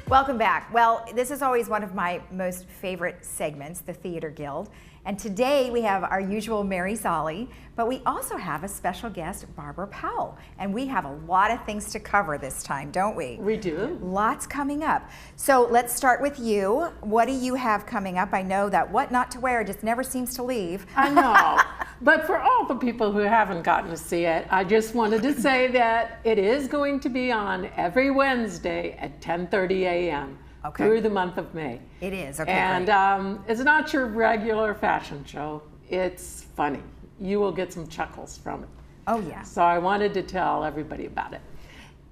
Welcome back. Well, this is always one of my most favorite segments, the Theater Guild. And today we have our usual Mary Solly, but we also have a special guest, Barbara Powell. And we have a lot of things to cover this time, don't we? We do. Lots coming up. So let's start with you. What do you have coming up? I know that what not to wear just never seems to leave. I know. But for all the people who haven't gotten to see it, I just wanted to say that it is going to be on every Wednesday at 10:30 a.m. Okay. Through the month of May. It is, okay, And it's not your regular fashion show. It's funny. You will get some chuckles from it. Oh, yeah. So I wanted to tell everybody about it.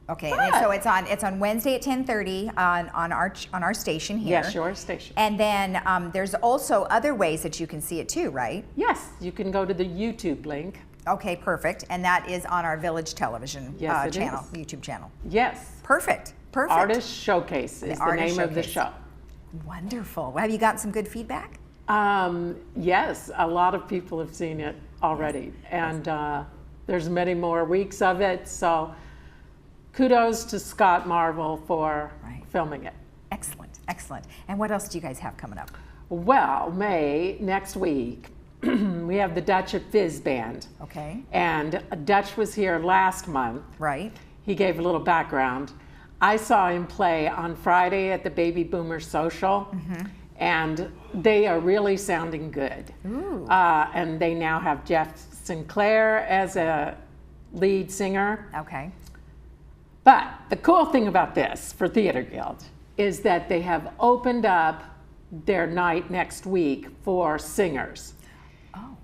Okay, and so it's on Wednesday at 10:30 on our station here. Yes, your station. And then there's also other ways that you can see it too, right? Yes, you can go to the YouTube link. Okay, perfect. And that is on our Village Television channel, YouTube channel. Yes. Perfect. Perfect. Artist Showcase is the name of the show. Wonderful. Have you gotten some good feedback? Yes, a lot of people have seen it already, and there's many more weeks of it. So kudos to Scott Marvel for filming it. Excellent, excellent. And what else do you guys have coming up? Well, next week, we have the Dutch at Fizz Band. Okay. And Dutch was here last month. Right. He gave a little background. I saw him play on Friday at the Baby Boomer Social, and they are really sounding good. And they now have Jeff Sinclair as a lead singer. Okay. But the cool thing about this for Theater Guild is that they have opened up their night next week for singers.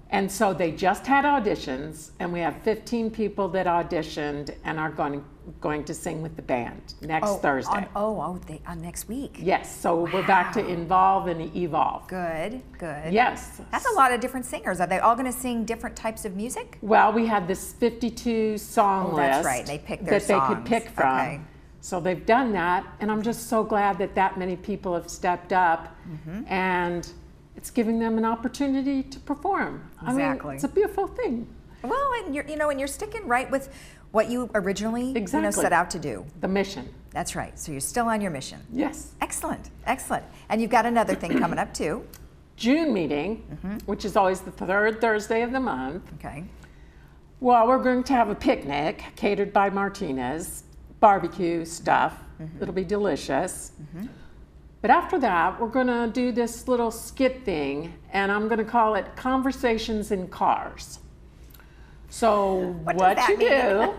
And so they just had auditions, and we have 15 people that auditioned and are going to sing with the band next Thursday. Next week. Yes, so we're back to involve and evolve. Good, good. Yes. That's a lot of different singers. Are they all going to sing different types of music? Well, we had this 52 song list. That's right. They picked their that songs. they could pick from. Okay. So they've done that, and I'm just so glad that many people have stepped up, and it's giving them an opportunity to perform. Exactly. I mean, it's a beautiful thing. Well, and you're sticking right with what you originally set out to do. The mission. That's right. So you're still on your mission. Yes. Excellent, excellent. And you've got another thing coming up too. June meeting, which is always the third Thursday of the month. Okay. Well, we're going to have a picnic catered by Martinez, barbecue stuff. It'll be delicious. But after that, we're going to do this little skit thing, and I'm going to call it Conversations in Cars. So what you do,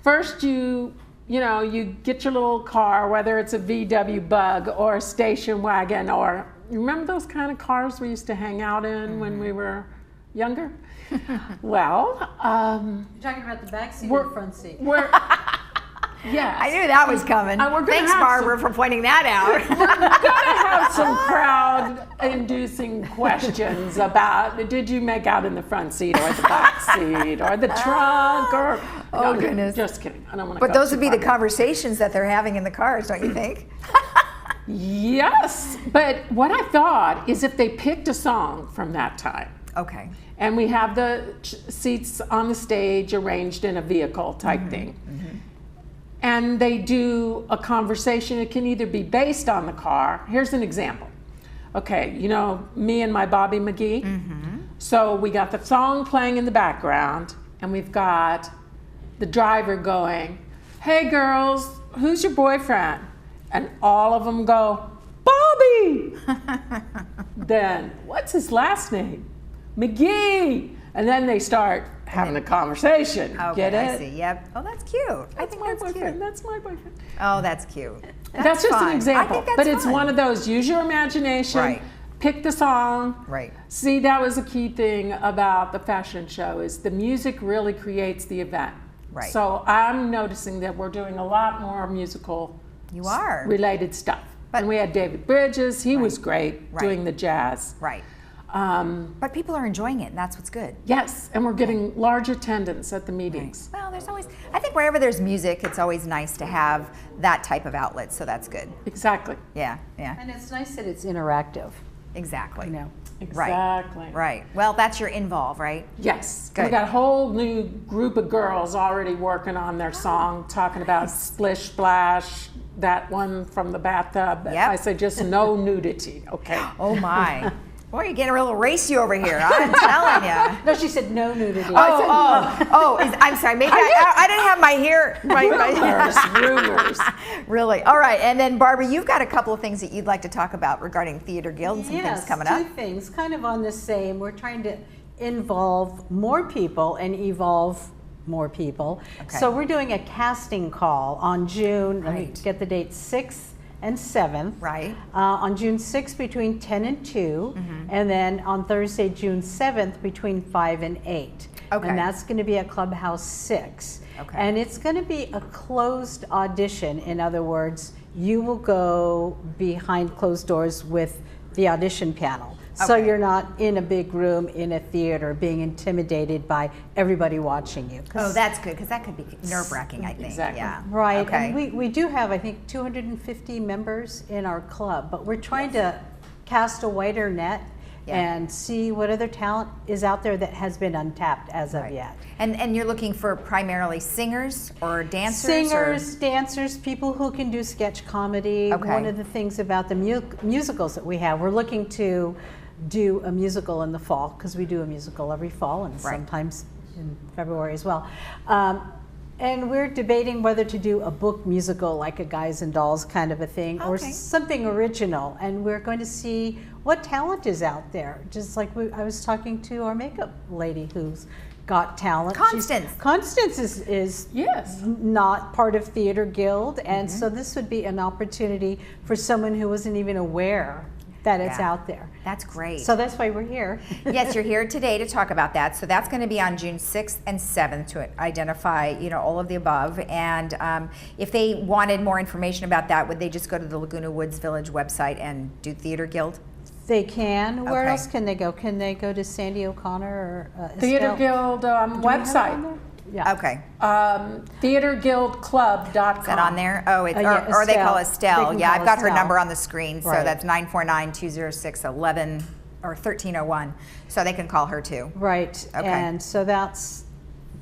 first you get your little car, whether it's a VW Bug or a station wagon, or you remember those kind of cars we used to hang out in when we were younger? Well, you're talking about the back seat or the front seat? Yeah, I knew that was coming. Thanks, Barbara, for pointing that out. We're going to have some crowd-inducing questions about, did you make out in the front seat or the back seat or the trunk or... Oh, goodness. Just kidding. I don't want to But those would be the conversations that they're having in the cars, don't you think? Yes, but what I thought is if they picked a song from that time. Okay. And we have the seats on the stage arranged in a vehicle type thing. And they do a conversation. It can either be based on the car. Here's an example. Okay, you know, me and my Bobby McGee. So we got the song playing in the background, and we've got the driver going, "Hey girls, who's your boyfriend?" And all of them go, "Bobby." Then, what's his last name? McGee. And then they start having a conversation. Okay, Get it? I see. Yep. Oh, that's cute. I think that's cute. That's my boyfriend. Oh, that's cute. That's just an example. I think that's but it's fun. one of those, use your imagination, Right. pick the song. Right. See, that was a key thing about the fashion show, is the music really creates the event. Right. So I'm noticing that we're doing a lot more musical related stuff. And we had David Bridges, he was great doing the jazz. Right. But people are enjoying it, and that's what's good. Yes, and we're getting large attendance at the meetings. Well, there's always, I think wherever there's music, it's always nice to have that type of outlet, so that's good. Exactly. Yeah, yeah. And it's nice that it's interactive. Exactly. You know. Exactly. Right. Well, that's your involve, right? Yes. Good. We got a whole new group of girls already working on their song, talking about splish splash, that one from the bathtub. Yep. I say just no nudity, okay? Oh my. Boy, you're getting a little racy over here. I'm telling you. No, she said no nudity. I'm sorry. Maybe I didn't have my hair. Rumors. Really. All right. And then, Barbara, you've got a couple of things that you'd like to talk about regarding Theater Guild and some things coming up. Two things, kind of on the same. We're trying to involve more people and evolve more people. Okay. So we're doing a casting call on June, let me Right. get the date, 6th and 7th. Right. On June 6th between 10 and 2, and then on Thursday, June 7th between 5 and 8. Okay. And that's going to be at Clubhouse 6. Okay. And it's going to be a closed audition. In other words, you will go behind closed doors with the audition panel. So Okay. you're not in a big room in a theater being intimidated by everybody watching you. Oh, that's good, because that could be nerve-wracking, I think. Exactly. Yeah. Right, Okay. and we do have, I think, 250 members in our club, but we're trying to cast a wider net Yeah. and see what other talent is out there that has been untapped as of Right. yet. And you're looking for primarily singers or dancers? Singers, dancers, people who can do sketch comedy. Okay. One of the things about the musicals that we have, we're looking to do a musical in the fall, because we do a musical every fall and Right. sometimes in February as well. And we're debating whether to do a book musical, like a Guys and Dolls kind of a thing, or Okay. something original. And we're going to see what talent is out there. Just like I was talking to our makeup lady who's got talent. Constance is Yes. not part of Theater Guild, and so this would be an opportunity for someone who wasn't even aware that it's Yeah. out there. That's great. So that's why we're here. Yes, you're here today to talk about that. So that's going to be on June 6th and 7th to identify, all of the above. And if they wanted more information about that, would they just go to the Laguna Woods Village website and do Theater Guild? They can. Where Okay. else can they go? Can they go to Sandy O'Connor or Theater Estelle? Guild Do we have it website. on there? Yeah. Okay. Theaterguildclub.com. Is that on there? Oh, it's, yeah, or they call Estelle. Estelle. They can Yeah, call I've got her Estelle. number on the screen. So Right. that's 949-206-11 or 1301. So they can call her too. Right. Okay. And so that's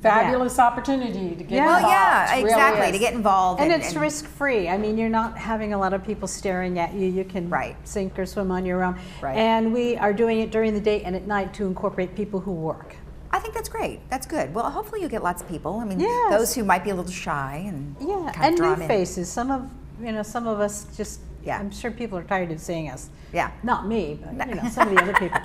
Fabulous opportunity to get Yeah. Well, involved. yeah, Really exactly, is. to get involved. And it's risk-free. I mean, you're not having a lot of people staring at you. You can Right. sink or swim on your own. Right. And we are doing it during the day and at night to incorporate people who work. I think that's great. That's good. Well, hopefully you get lots of people. I mean, Yes. those who might be a little shy and Yeah, kind of and draw new 'em in. faces. Some of us just, Yeah. I'm sure people are tired of seeing us. Yeah. Not me, but some of the other people.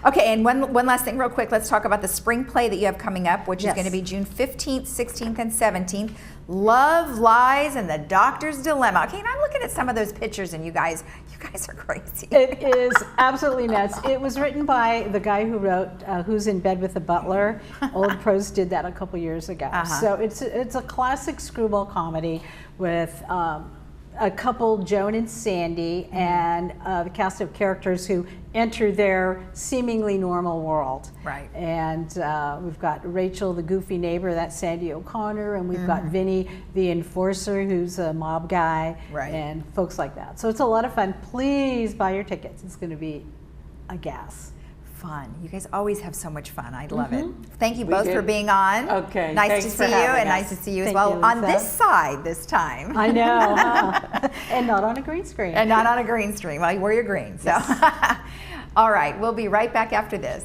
Okay, and one last thing real quick. Let's talk about the spring play that you have coming up, which is Yes. going to be June 15th, 16th, and 17th. Love, Lies, and the Doctor's Dilemma. Okay, and I'm looking at some of those pictures, and you guys are crazy. It is absolutely nuts. It was written by the guy who wrote Who's in Bed with the Butler. Old Pros did that a couple years ago. So it's a classic screwball comedy with a couple, Joan and Sandy, and the cast of characters who enter their seemingly normal world. Right. And we've got Rachel, the goofy neighbor, that's Sandy O'Connor, and we've got Vinny, the enforcer, who's a mob guy, Right. and folks like that. So it's a lot of fun. Please buy your tickets. It's going to be a gas. Fun. You guys always have so much fun. I love it. Thank you both do. for being on. Okay, Nice thanks to for see you, having and us. nice to see you as Thank well you, on Lisa. this side this time. I know, huh? And not on a green screen. And not on a green screen. Well, you wear your green. So, all right, we'll be right back after this.